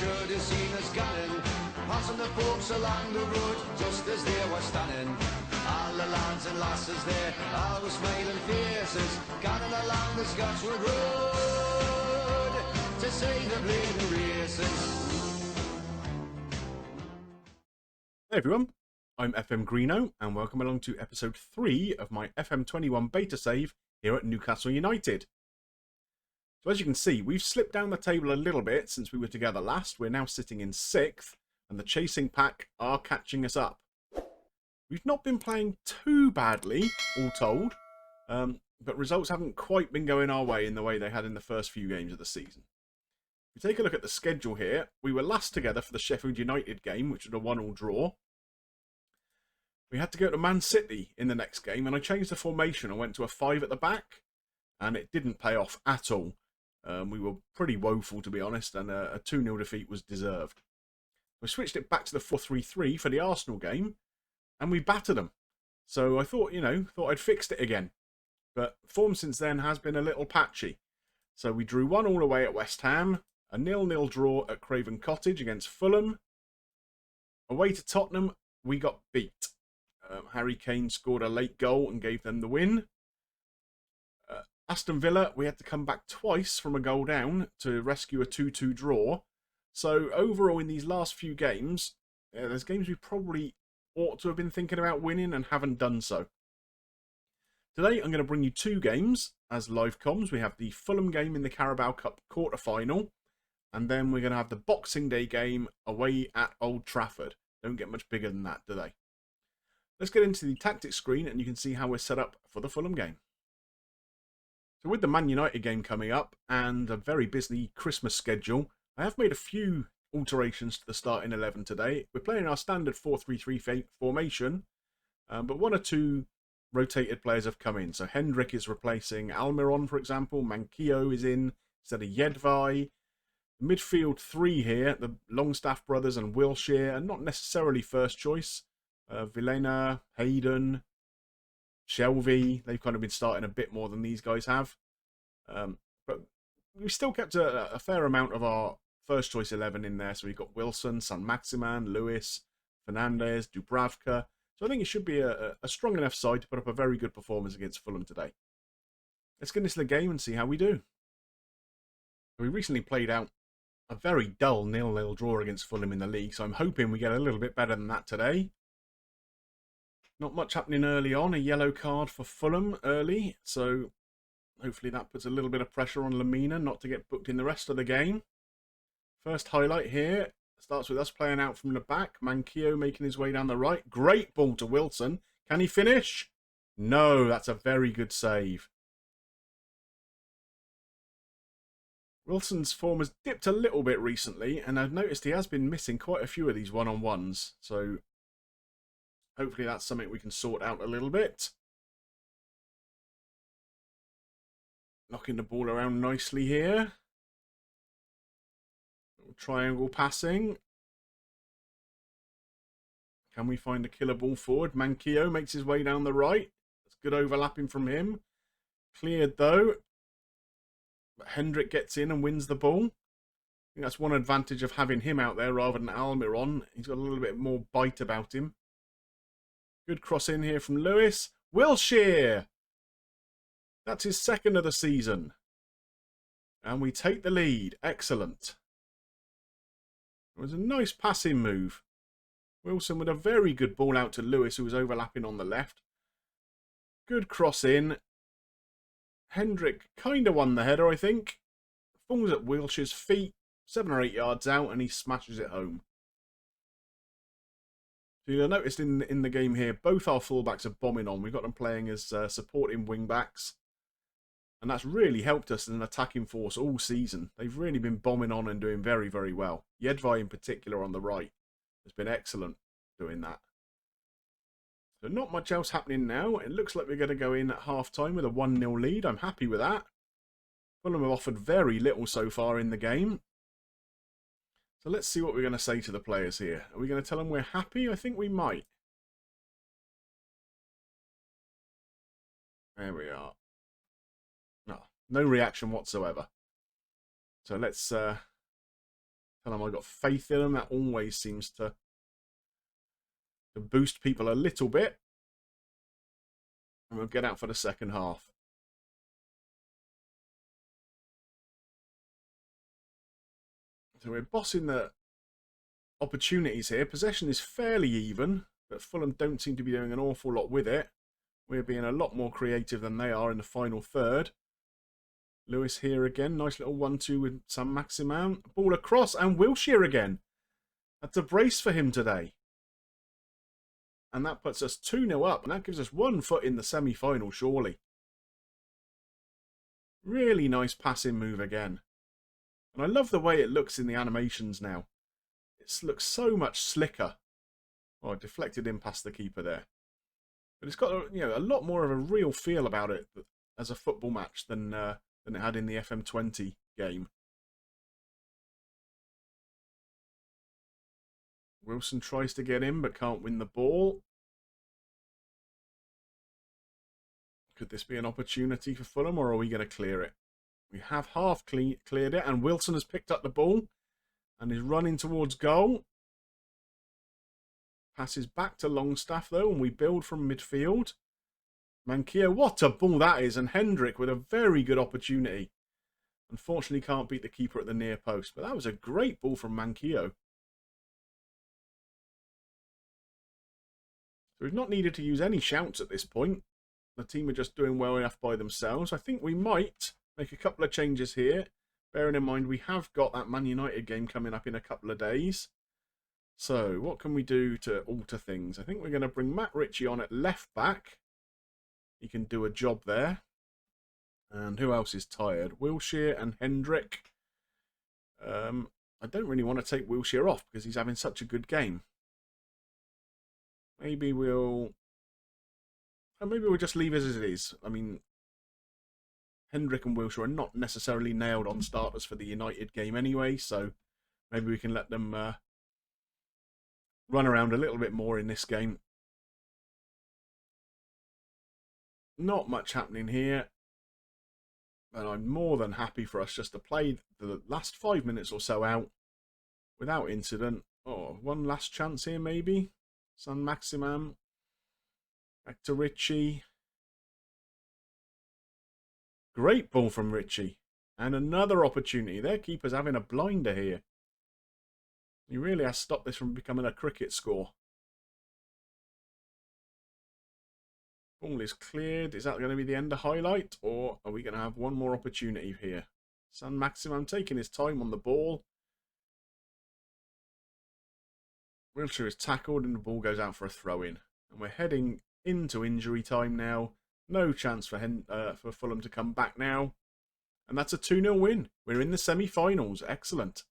should have seen us gunning, passing the folks along the road just as they were standing. All the lads and lasses there, all with smiling faces, gunning along the Scotswood Road to see the bleeding races. Hey everyone, I'm FM Greeno and welcome along to episode 3 of my FM21 beta save here at Newcastle United. So as you can see, we've slipped down the table a little bit since we were together last. We're now sitting in 6th and the chasing pack are catching us up. We've not been playing too badly, all told, but results haven't quite been going our way in the way they had in the first few games of the season. If we take a look at the schedule here, we were last together for the Sheffield United game, which was a 1-1 draw. We had to go to Man City in the next game, and I changed the formation. I went to a 5 at the back, and it didn't pay off at all. We were pretty woeful, to be honest, and a 2-0 defeat was deserved. We switched it back to the 4-3-3 for the Arsenal game, and we battered them. So I thought, I'd fixed it again. But form since then has been a little patchy. So we drew 1-1 away at West Ham, a 0-0 draw at Craven Cottage against Fulham. Away to Tottenham, we got beat. Harry Kane scored a late goal and gave them the win. Aston Villa, we had to come back twice from a goal down to rescue a 2-2 draw. So overall in these last few games, there's games we probably ought to have been thinking about winning and haven't done so. Today I'm going to bring you 2 games as live comms. We have the Fulham game in the Carabao Cup quarter-final, and then we're going to have the Boxing Day game away at Old Trafford. Don't get much bigger than that, do they? Let's get into the tactics screen and you can see how we're set up for the Fulham game. So with the Man United game coming up and a very busy Christmas schedule, I have made a few alterations to the starting 11 today. We're playing our standard 4-3-3 formation, but 1 or 2 rotated players have come in. So Hendrick is replacing Almiron, for example. Manquillo is in instead of Jedvaj. Midfield 3 here, the Longstaff brothers and Wilshere, are not necessarily first choice. Vilena, Hayden, Shelvey, they've kind of been starting a bit more than these guys have. But we still kept a fair amount of our first choice 11 in there. So we've got Wilson, San Maximan, Lewis, Fernandez, Dubravka. So I think it should be a strong enough side to put up a very good performance against Fulham today. Let's get into the game and see how we do. We recently played out a very dull 0-0 draw against Fulham in the league. So I'm hoping we get a little bit better than that today. Not much happening early on. A yellow card for Fulham early. So hopefully that puts a little bit of pressure on Lamina not to get booked in the rest of the game. First highlight here starts with us playing out from the back. Manquillo making his way down the right. Great ball to Wilson. Can he finish? No, that's a very good save. Wilson's form has dipped a little bit recently, and I've noticed he has been missing quite a few of these one-on-ones. So hopefully that's something we can sort out a little bit. Knocking the ball around nicely here. Triangle passing. Can we find a killer ball forward? Manquillo makes his way down the right. That's good overlapping from him. Cleared though. But Hendrick gets in and wins the ball. I think that's one advantage of having him out there rather than Almiron. He's got a little bit more bite about him. Good cross in here from Lewis. Wilshere! That's his 2nd of the season. And we take the lead. Excellent. It was a nice passing move. Wilson with a very good ball out to Lewis, who was overlapping on the left. Good cross in. Hendrick kind of won the header, I think. Falls at Wilshere's feet, 7 or 8 yards out, and he smashes it home. So you'll notice in the game here, both our fullbacks are bombing on. We've got them playing as supporting wing-backs. And that's really helped us as an attacking force all season. They've really been bombing on and doing very, very well. Jedvaj in particular on the right has been excellent doing that. So not much else happening now. It looks like we're going to go in at half-time with a 1-0 lead. I'm happy with that. Fulham have offered very little so far in the game. So let's see what we're going to say to the players here. Are we going to tell them we're happy? I think we might. There we are. No reaction whatsoever. So let's Tell them I got faith in them. That always seems to boost people a little bit. And we'll get out for the second half. So we're bossing the opportunities here. Possession is fairly even, but Fulham don't seem to be doing an awful lot with it. We're being a lot more creative than they are in the final third. Lewis here again. Nice little 1-2 with Saint-Maximin. Ball across, and Wilshere again. That's a brace for him today. And that puts us 2-0 up, and that gives us 1 foot in the semi-final, surely. Really nice passing move again. And I love the way it looks in the animations now. It looks so much slicker. Oh, it deflected in past the keeper there. But it's got a lot more of a real feel about it as a football match than it had in the FM20 game. Wilson tries to get in but can't win the ball. Could this be an opportunity for Fulham, or are we going to clear it? We have half cleared it, and Wilson has picked up the ball and is running towards goal. Passes back to Longstaff, though, and we build from midfield. Manquillo, what a ball that is, and Hendrick with a very good opportunity. Unfortunately, can't beat the keeper at the near post, but that was a great ball from Manquillo. So we've not needed to use any shouts at this point. The team are just doing well enough by themselves. I think we might make a couple of changes here, bearing in mind we have got that Man United game coming up in a couple of days. So what can we do to alter things? I think we're going to bring Matt Ritchie on at left back. He can do a job there. And who else is tired? Wilshere and Hendrick. I don't really want to take Wilshere off because he's having such a good game. Maybe we'll just leave it as it is. I mean, Hendrick and Wilshere are not necessarily nailed on starters for the United game anyway, so maybe we can let them run around a little bit more in this game. Not much happening here, but I'm more than happy for us just to play the last 5 minutes or so out without incident. Oh, one last chance here maybe. Saint-Maximin. Back to Ritchie. Great ball from Ritchie. And another opportunity. Their keeper's having a blinder here. He really has stopped this from becoming a cricket score. Ball is cleared. Is that going to be the end of highlight? Or are we going to have one more opportunity here? Saint-Maximin taking his time on the ball. Wilshere is tackled and the ball goes out for a throw-in. And we're heading into injury time now. No chance for Fulham to come back now. And that's a 2-0 win. We're in the semi-finals. Excellent.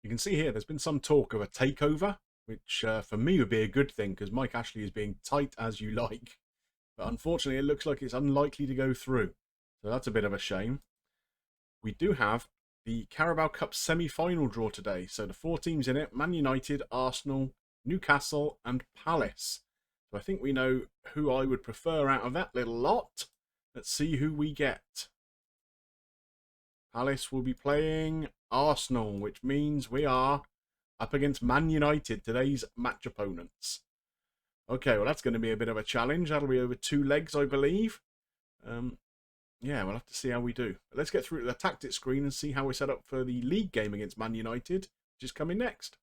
You can see here there's been some talk of a takeover, which for me would be a good thing because Mike Ashley is being tight as you like. But unfortunately, it looks like it's unlikely to go through. So that's a bit of a shame. We do have the Carabao Cup semi-final draw today. So the 4 teams in it: Man United, Arsenal, Newcastle and Palace. So I think we know who I would prefer out of that little lot. Let's see who we get. Palace will be playing Arsenal, which means we are up against Man United, today's match opponents. Okay, well, that's going to be a bit of a challenge. That'll be over 2 legs, I believe. Yeah, we'll have to see how we do. But let's get through the tactics screen and see how we're set up for the league game against Man United, which is coming next.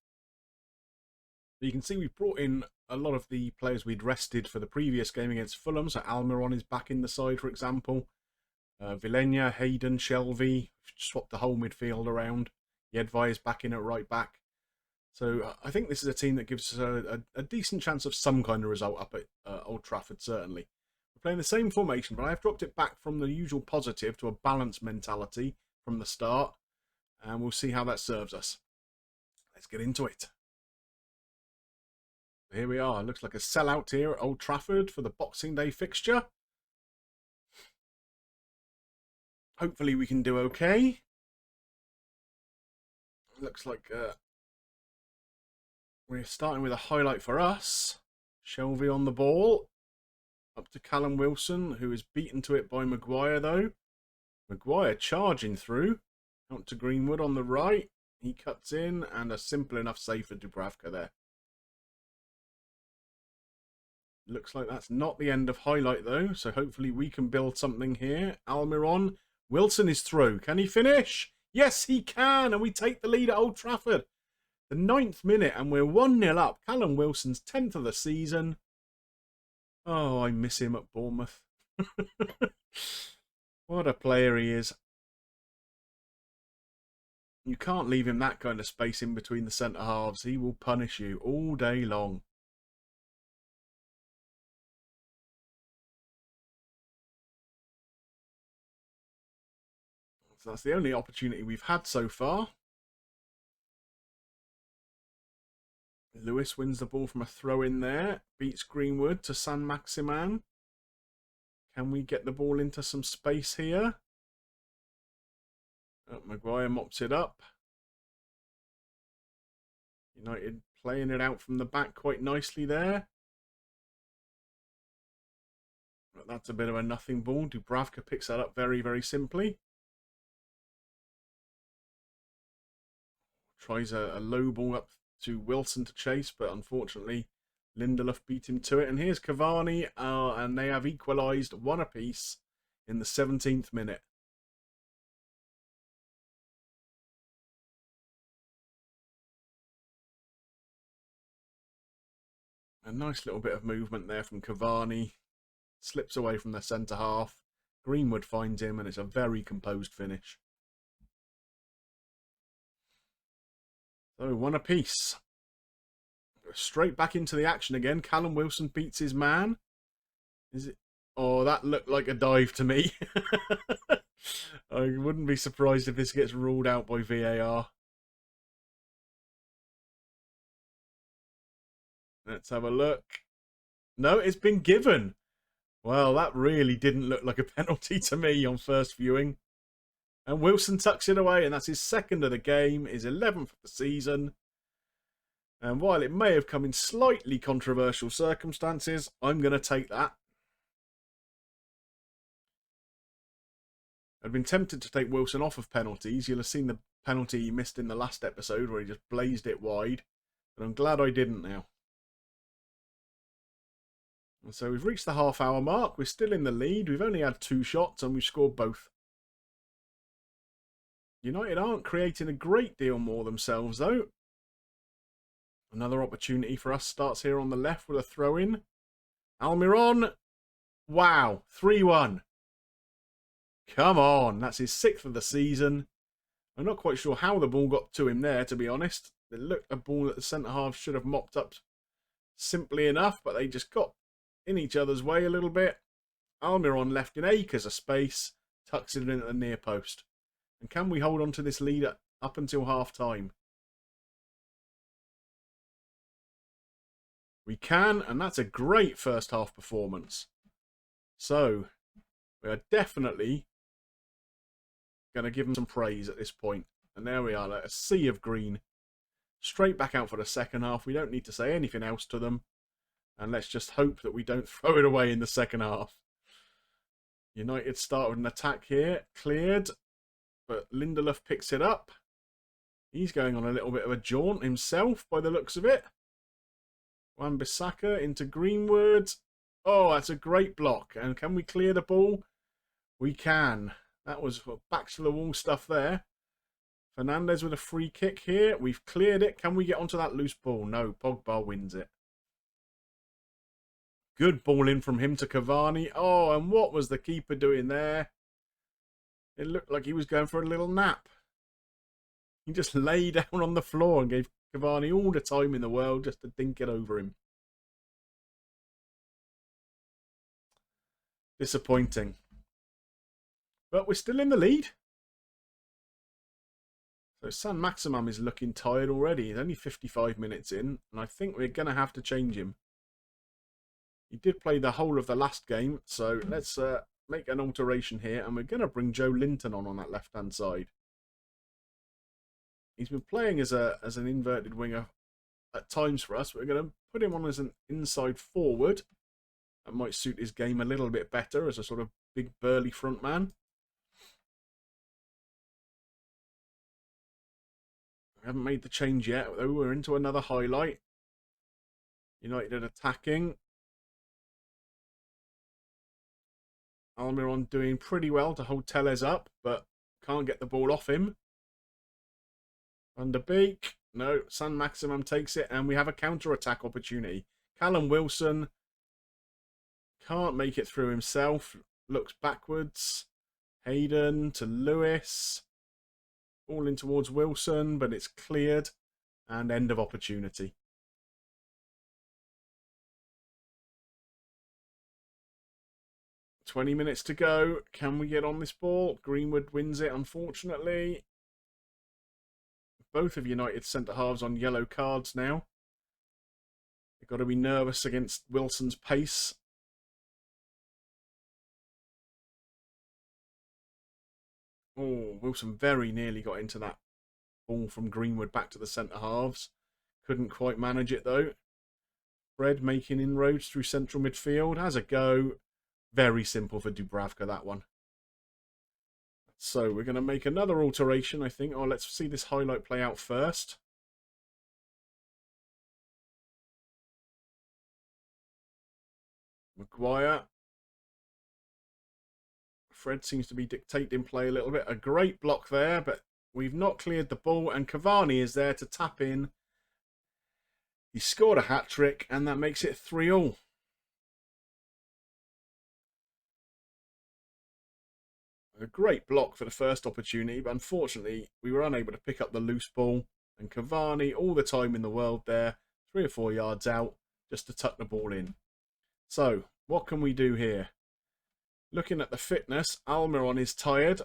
You can see we've brought in a lot of the players we'd rested for the previous game against Fulham. So Almiron is back in the side, for example. Vilena, Hayden, Shelvey, swapped the whole midfield around. Jedvaj is back in at right back. So I think this is a team that gives us a decent chance of some kind of result up at Old Trafford, certainly. We're playing the same formation, but I've dropped it back from the usual positive to a balanced mentality from the start. And we'll see how that serves us. Let's get into it. Here we are. Looks like a sellout here at Old Trafford for the Boxing Day fixture. Hopefully we can do okay. Looks like we're starting with a highlight for us. Shelvey on the ball. Up to Callum Wilson, who is beaten to it by Maguire, though. Maguire charging through. Out to Greenwood on the right. He cuts in, and a simple enough save for Dubravka there. Looks like that's not the end of highlight, though, so hopefully we can build something here. Almiron. Wilson is through. Can he finish? Yes, he can, and we take the lead at Old Trafford. The 9th minute, and we're 1-0 up. Callum Wilson's 10th of the season. Oh, I miss him at Bournemouth. What a player he is. You can't leave him that kind of space in between the centre halves. He will punish you all day long. So that's the only opportunity we've had so far. Lewis wins the ball from a throw in there. Beats Greenwood to San Maximan. Can we get the ball into some space here? Oh, Maguire mops it up. United playing it out from the back quite nicely there. But that's a bit of a nothing ball. Dubravka picks that up very, very simply. Tries a low ball up to Wilson to chase, but unfortunately Lindelof beat him to it. And here's Cavani, and they have equalised 1 apiece in the 17th minute. A nice little bit of movement there from Cavani. Slips away from the centre half. Greenwood finds him, and it's a very composed finish. So 1 apiece. Straight back into the action again. Callum Wilson beats his man. Is it? Oh, that looked like a dive to me. I wouldn't be surprised if this gets ruled out by VAR. Let's have a look. No, it's been given. Well, that really didn't look like a penalty to me on first viewing. And Wilson tucks it away, and that's his 2nd of the game, his 11th of the season. And while it may have come in slightly controversial circumstances, I'm going to take that. I'd been tempted to take Wilson off of penalties. You'll have seen the penalty he missed in the last episode where he just blazed it wide. But I'm glad I didn't now. And so we've reached the half-hour mark. We're still in the lead. We've only had 2 shots and we've scored both. United aren't creating a great deal more themselves, though. Another opportunity for us starts here on the left with a throw-in. Almiron. Wow. 3-1. Come on. That's his 6th of the season. I'm not quite sure how the ball got to him there, to be honest. It looked a ball that the centre-half should have mopped up simply enough, but they just got in each other's way a little bit. Almiron left in acres of space. Tucks it in at the near post. And can we hold on to this lead up until half-time? We can, and that's a great first-half performance. So, we are definitely going to give them some praise at this point. And there we are, like a sea of green. Straight back out for the second half. We don't need to say anything else to them. And let's just hope that we don't throw it away in the second half. United start with an attack here. Cleared. But Lindelof picks it up. He's going on a little bit of a jaunt himself by the looks of it. Wan-Bissaka into Greenwood. Oh, that's a great block. And can we clear the ball? We can. That was back to the wall stuff there. Fernandez with a free kick here. We've cleared it. Can we get onto that loose ball? No, Pogba wins it. Good ball in from him to Cavani. Oh, and what was the keeper doing there? It looked like he was going for a little nap. He just lay down on the floor and gave Cavani all the time in the world just to dink it over him. Disappointing. But we're still in the lead. So San Maximum is looking tired already. He's only 55 minutes in, and I think we're going to have to change him. He did play the whole of the last game, so let's make an alteration here, and we're going to bring Joe Linton on that left-hand side. He's been playing as an inverted winger at times for us. We're going to put him on as an inside forward. That might suit his game a little bit better as a sort of big burly front man. We haven't made the change yet, though. We're into another highlight. United attacking. Almiron doing pretty well to hold Tellez up, but can't get the ball off him. Van der Beek. No, San Maximum takes it, and we have a counter-attack opportunity. Callum Wilson can't make it through himself. Looks backwards. Hayden to Lewis. All in towards Wilson, but it's cleared. And end of opportunity. "20 minutes to go. Can we get on this ball?" Greenwood wins it, unfortunately. Both of United's centre-halves on yellow cards now. They've got to be nervous against Wilson's pace. Oh, Wilson very nearly got into that ball from Greenwood back to the centre-halves. Couldn't quite manage it, though. Fred making inroads through central midfield. Has a go. Very simple for Dubravka, that one. So we're going to make another alteration, I think. Oh, let's see this highlight play out first. Maguire. Fred seems to be dictating play a little bit. A great block there, but we've not cleared the ball. And Cavani is there to tap in. He scored a hat-trick, and that makes it 3-3. A great block for the first opportunity, but unfortunately we were unable to pick up the loose ball, and Cavani all the time in the world there, 3 or 4 yards out, just to tuck the ball in. So what can we do here? Looking at the fitness, Almiron is tired,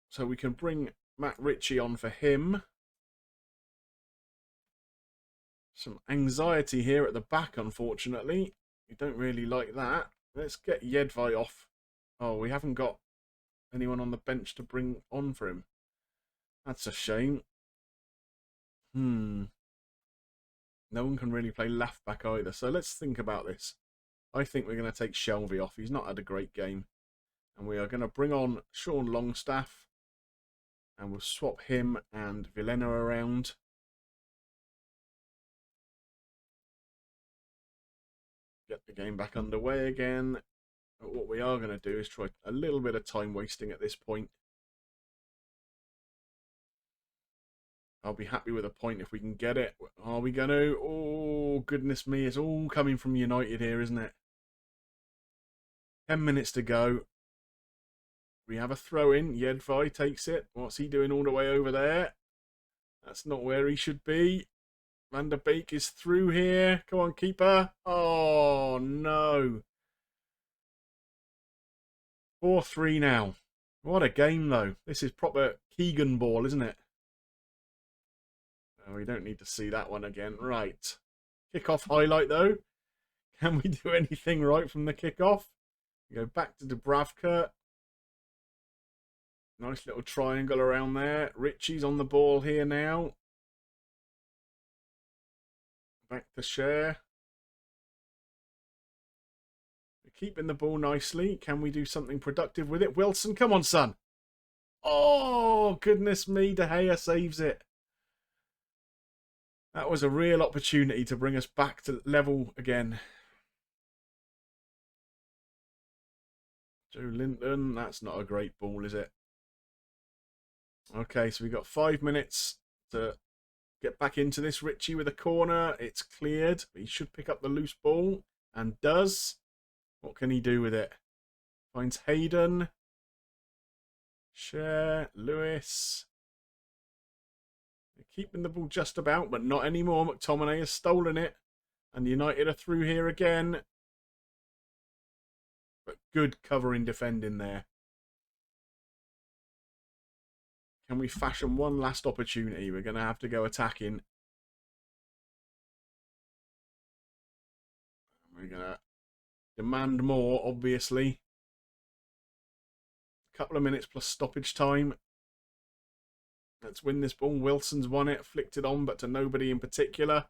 so we can bring Matt Ritchie on for him. Some anxiety here at the back, unfortunately. We don't really like that. Let's get Jedvaj off. Oh, we haven't got anyone on the bench to bring on for him. That's a shame. No one can really play left back either. So let's think about this. I think we're going to take Shelvey off. He's not had a great game. And we are going to bring on Sean Longstaff. And we'll swap him and Villena around. Get the game back underway again. But what we are going to do is try a little bit of time wasting at this point. I'll be happy with a point if we can get it. Are we going to? Oh, goodness me. It's all coming from United here, isn't it? 10 minutes to go. We have a throw-in. Jedvaj takes it. What's he doing all the way over there? That's not where he should be. Van der Beek is through here. Come on, keeper. Oh, no. 4-3 now. What a game, though. This is proper Keegan ball, isn't it? Oh, we don't need to see that one again. Right. Kick-off highlight, though. Can we do anything right from the kick-off? Go back to Dubravka. Nice little triangle around there. Ritchie's on the ball here now. Back to Share. We're keeping the ball nicely. Can we do something productive with it? Wilson, come on, son. Oh, goodness me. De Gea saves it. That was a real opportunity to bring us back to level again. Joe Linton, that's not a great ball, is it? Okay, so we've got 5 minutes to get back into this. Ritchie with a corner. It's cleared. He should pick up the loose ball, and does. What can he do with it? Finds Hayden. Share. Lewis. They're keeping the ball just about, but not anymore. McTominay has stolen it. And United are through here again. But good covering defending there. Can we fashion one last opportunity? We're going to have to go attacking. We're going to demand more, obviously. A couple of minutes plus stoppage time. Let's win this ball. Wilson's won it. Flicked it on, but to nobody in particular.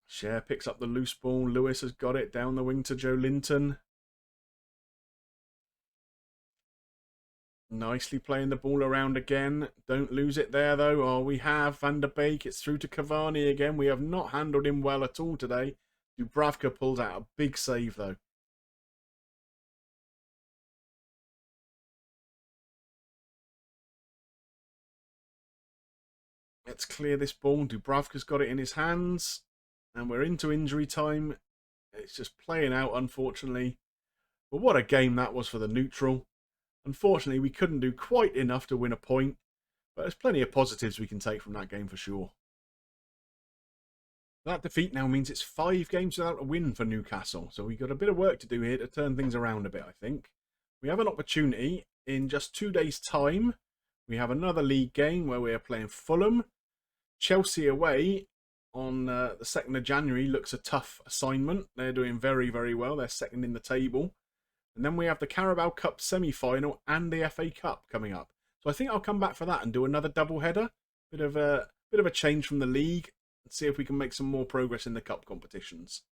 Share picks up the loose ball. Lewis has got it down the wing to Joe Linton. Nicely playing the ball around again. Don't lose it there, though. Oh, we have Van der Beek. It's through to Cavani again. We have not handled him well at all today. Dubravka pulls out a big save, though. Let's clear this ball. Dubravka's got it in his hands. And we're into injury time. It's just playing out, unfortunately. But what a game that was for the neutral. Unfortunately, we couldn't do quite enough to win a point. But there's plenty of positives we can take from that game for sure. That defeat now means it's 5 games without a win for Newcastle. So we've got a bit of work to do here to turn things around a bit, I think. We have an opportunity in just 2 days' time. We have another league game where we are playing Fulham. Chelsea away on the 2nd of January looks a tough assignment. They're doing very, very well. They're second in the table. And then we have the Carabao Cup semi-final and the FA Cup coming up. So I think I'll come back for that and do another double-header. Bit of a change from the league. And see if we can make some more progress in the cup competitions.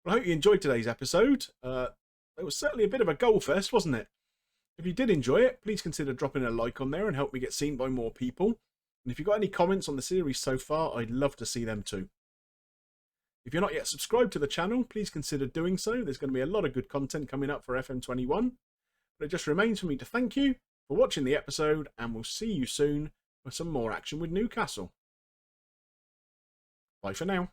Well, I hope you enjoyed today's episode. It was certainly a bit of a goal fest, wasn't it? If you did enjoy it, please consider dropping a like on there and help me get seen by more people. And if you've got any comments on the series so far, I'd love to see them too. If you're not yet subscribed to the channel, please consider doing so. There's going to be a lot of good content coming up for FM21. But it just remains for me to thank you for watching the episode, and we'll see you soon for some more action with Newcastle. Bye for now.